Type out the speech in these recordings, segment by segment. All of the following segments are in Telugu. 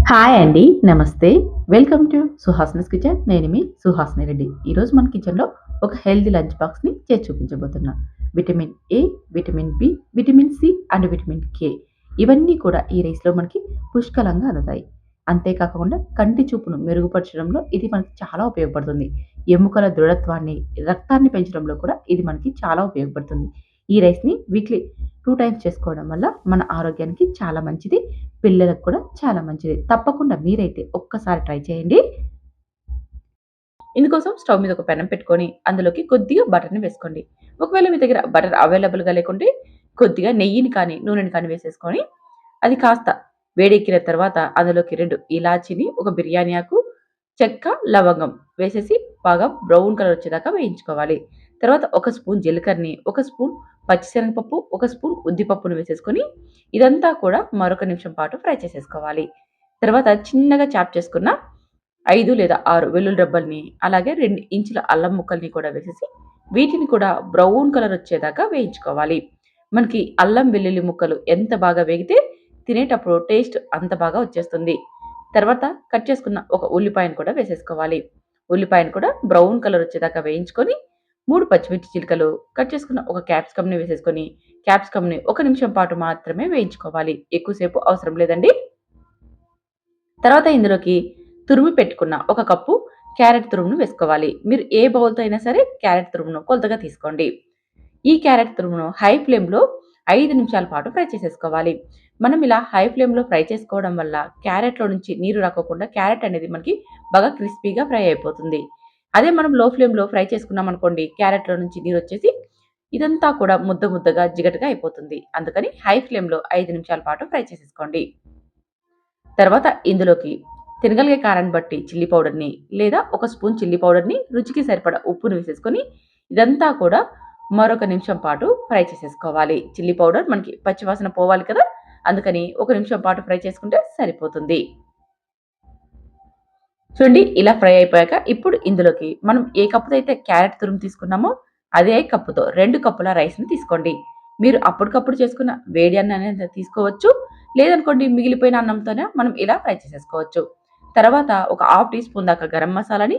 హాయ్ అండి. నమస్తే. Welcome to Suhasini's kitchen. నేను మీ సుహాసిని రెడ్డి. ఈరోజు మన కిచెన్‌లో ఒక హెల్తీ లంచ్ బాక్స్‌ని చేసి చూపించబోతున్నా. Vitamin A, vitamin B, vitamin C and vitamin K ఇవన్నీ కూడా ఈ రైస్‌లో మనకి పుష్కలంగా అందుతాయి. అంతేకాకుండా కంటి చూపును మెరుగుపరచడంలో ఇది మనకి చాలా ఉపయోగపడుతుంది. ఎముకల దృఢత్వాన్ని, రక్తాన్ని పెంచడంలో కూడా ఇది మనకి చాలా ఉపయోగపడుతుంది. ఈ రైస్‌ని వీక్లీ 2 టైమ్స్ చేసుకోవడం వల్ల మన ఆరోగ్యానికి చాలా మంచిది. పిల్లలకు కూడా చాలా మంచిది. తప్పకుండా మీరైతే ఒక్కసారి ట్రై చేయండి. ఇందుకోసం స్టవ్ మీద ఒక పెనం పెట్టుకొని అందులోకి కొద్దిగా బటర్‌ని వేసుకోండి. ఒకవేళ మీ దగ్గర బటర్ అవైలబుల్‌గా లేకుంటే కొద్దిగా నెయ్యిని కానీ, నూనెని కానీ వేసేసుకొని అది కాస్త వేడెక్కిన తర్వాత అందులోకి 2 ఇలాచీని, ఒక బిర్యానీ ఆకు, చెక్క, లవంగం వేసేసి బాగా బ్రౌన్ కలర్ వచ్చేదాకా వేయించుకోవాలి. తర్వాత ఒక స్పూన్ జీలకర్రని, ఒక స్పూన్ పచ్చిశనగపప్పు, ఒక స్పూన్ ఉద్దిపప్పును వేసేసుకొని ఇదంతా కూడా మరొక నిమిషం పాటు ఫ్రై చేసేసుకోవాలి. తర్వాత చిన్నగా చాప్ చేసుకున్న 5 లేదా 6 వెల్లుల్లి రెబ్బల్ని, అలాగే 2 ఇంచుల అల్లం ముక్కల్ని కూడా వేసేసి వీటిని కూడా బ్రౌన్ కలర్ వచ్చేదాకా వేయించుకోవాలి. మనకి అల్లం వెల్లుల్లి ముక్కలు ఎంత బాగా వేగితే తినేటప్పుడు టేస్ట్ అంత బాగా వచ్చేస్తుంది. తర్వాత కట్ చేసుకున్న ఒక ఉల్లిపాయను కూడా వేసేసుకోవాలి. ఉల్లిపాయను కూడా బ్రౌన్ కలర్ వచ్చేదాకా వేయించుకొని 3 పచ్చిమిర్చి చిలుకలు, కట్ చేసుకున్న ఒక క్యాప్సికమ్‌ని వేసేసుకొని, క్యాప్సికమ్‌ని ఒక నిమిషం పాటు మాత్రమే వేయించుకోవాలి. ఎక్కువసేపు అవసరం లేదండి. తర్వాత ఇందులోకి తురిమి పెట్టుకున్న ఒక కప్పు క్యారెట్ తురుమును వేసుకోవాలి. మీరు ఏ బౌల్‌తో అయినా సరే క్యారెట్ తురుమును కొలతగా తీసుకోండి. ఈ క్యారెట్ తురుమును హై ఫ్లేమ్‌లో 5 నిమిషాల పాటు ఫ్రై చేసేసుకోవాలి. మనం ఇలా హై ఫ్లేమ్‌లో ఫ్రై చేసుకోవడం వల్ల క్యారెట్‌లో నుంచి నీరు రాకోకుండా క్యారెట్ అనేది మనకి బాగా క్రిస్పీగా ఫ్రై అయిపోతుంది. అదే మనం లో ఫ్లేమ్‌లో ఫ్రై చేసుకున్నామనుకోండి, క్యారెట్‌లో నుంచి నీరొచ్చేసి ఇదంతా కూడా ముద్ద ముద్దగా, జిగటగా అయిపోతుంది. అందుకని హై ఫ్లేమ్‌లో 5 నిమిషాల పాటు ఫ్రై చేసేసుకోండి. తర్వాత ఇందులోకి తినగలిగే కారాన్ని బట్టి చిల్లీ పౌడర్‌ని లేదా ఒక స్పూన్ చిల్లీ పౌడర్‌ని, రుచికి సరిపడా ఉప్పును వేసేసుకొని ఇదంతా కూడా మరొక నిమిషం పాటు ఫ్రై చేసేసుకోవాలి. చిల్లీ పౌడర్ మనకి పచ్చివాసన పోవాలి కదా! అందుకని ఒక నిమిషం పాటు ఫ్రై చేసుకుంటే సరిపోతుంది. చూడండి ఇలా ఫ్రై అయిపోయాక ఇప్పుడు ఇందులోకి మనం ఏ కప్పుతో అయితే క్యారెట్ తురుము తీసుకున్నామో అదే కప్పుతో 2 కప్పుల రైస్‌ని తీసుకోండి. మీరు అప్పటికప్పుడు చేసుకున్న వేడి అన్నాన్ని తీసుకోవచ్చు. లేదనుకోండి మిగిలిపోయిన అన్నంతోనే మనం ఇలా ఫ్రై చేసేసుకోవచ్చు. తర్వాత ఒక హాఫ్ టీ స్పూన్ దాకా గరం మసాలాని,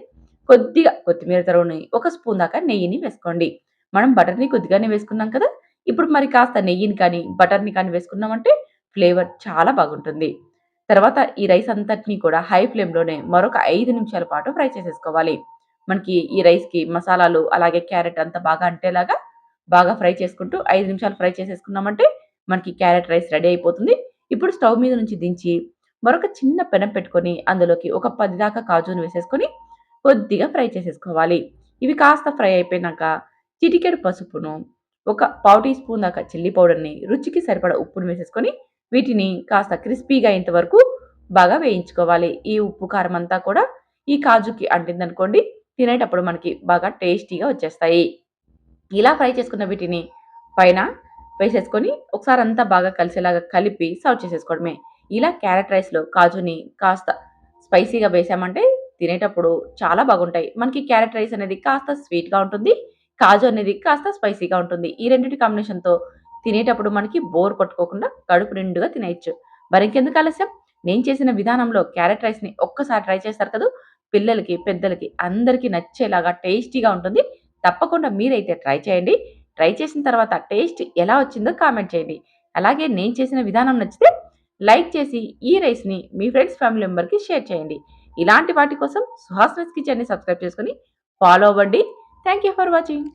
కొద్దిగా కొత్తిమీర తరుగుని, ఒక స్పూన్ దాకా నెయ్యిని వేసుకోండి. మనం బటర్‌ని కొద్దిగానే వేసుకున్నాం కదా! ఇప్పుడు మరి కాస్త నెయ్యిని కానీ, బటర్‌ని కానీ వేసుకున్నామంటే ఫ్లేవర్ చాలా బాగుంటుంది. తర్వాత ఈ రైస్ అంతటిని కూడా హై ఫ్లేమ్‌లోనే మరొక 5 నిమిషాల పాటు ఫ్రై చేసేసుకోవాలి. మనకి ఈ రైస్‌కి మసాలాలు అలాగే క్యారెట్ అంతా బాగా అంటేలాగా బాగా ఫ్రై చేసుకుంటూ 5 నిమిషాలు ఫ్రై చేసేసుకున్నామంటే మనకి క్యారెట్ రైస్ రెడీ అయిపోతుంది. ఇప్పుడు స్టవ్ మీద నుంచి దించి మరొక చిన్న పెనం పెట్టుకొని అందులోకి ఒక 10 దాకా కాజుని వేసేసుకొని కొద్దిగా ఫ్రై చేసేసుకోవాలి. ఇవి కాస్త ఫ్రై అయిపోయినాక చిటికెడు పసుపును, ఒక పావు టీ స్పూన్ దాకా చిల్లీ పౌడర్‌ని, రుచికి సరిపడా ఉప్పును వేసేసుకొని వీటిని కాస్త క్రిస్పీగా అయ్యేంత వరకు బాగా వేయించుకోవాలి. ఈ ఉప్పు, కారం అంతా కూడా ఈ కాజుకి అంటిందనుకోండి, తినేటప్పుడు మనకి బాగా టేస్టీగా వచ్చేస్తాయి. ఇలా ఫ్రై చేసుకున్న వీటిని పైన వేసేసుకొని ఒకసారి అంతా బాగా కలిసేలాగా కలిపి సర్వ్ చేసేసుకోవడమే. ఇలా క్యారట్ రైస్‌లో కాజుని కాస్త స్పైసీగా వేసామంటే తినేటప్పుడు చాలా బాగుంటాయి. మనకి క్యారట్ రైస్ అనేది కాస్త స్వీట్‌గా ఉంటుంది. కాజు అనేది కాస్త స్పైసీగా ఉంటుంది. ఈ రెండిటి కాంబినేషన్‌తో తినేటప్పుడు మనకి బోర్ కొట్టుకోకుండా కడుపు నిండుగా తినేయొచ్చు. మరింకెందుకు ఆలస్యం? నేను చేసిన విధానంలో క్యారట్ రైస్‌ని ఒక్కసారి ట్రై చేస్తారు కదూ! పిల్లలకి, పెద్దలకి అందరికీ నచ్చేలాగా టేస్టీగా ఉంటుంది. తప్పకుండా మీరైతే ట్రై చేయండి. ట్రై చేసిన తర్వాత టేస్ట్ ఎలా వచ్చిందో కామెంట్ చేయండి. అలాగే నేను చేసిన విధానం నచ్చితే లైక్ చేసి ఈ రైస్‌ని మీ ఫ్రెండ్స్, ఫ్యామిలీ మెంబర్‌కి షేర్ చేయండి. ఇలాంటి వాటి కోసం సుహాసినీస్ కిచెన్‌ని సబ్స్క్రైబ్ చేసుకొని ఫాలో అవ్వండి. Thank you for watching.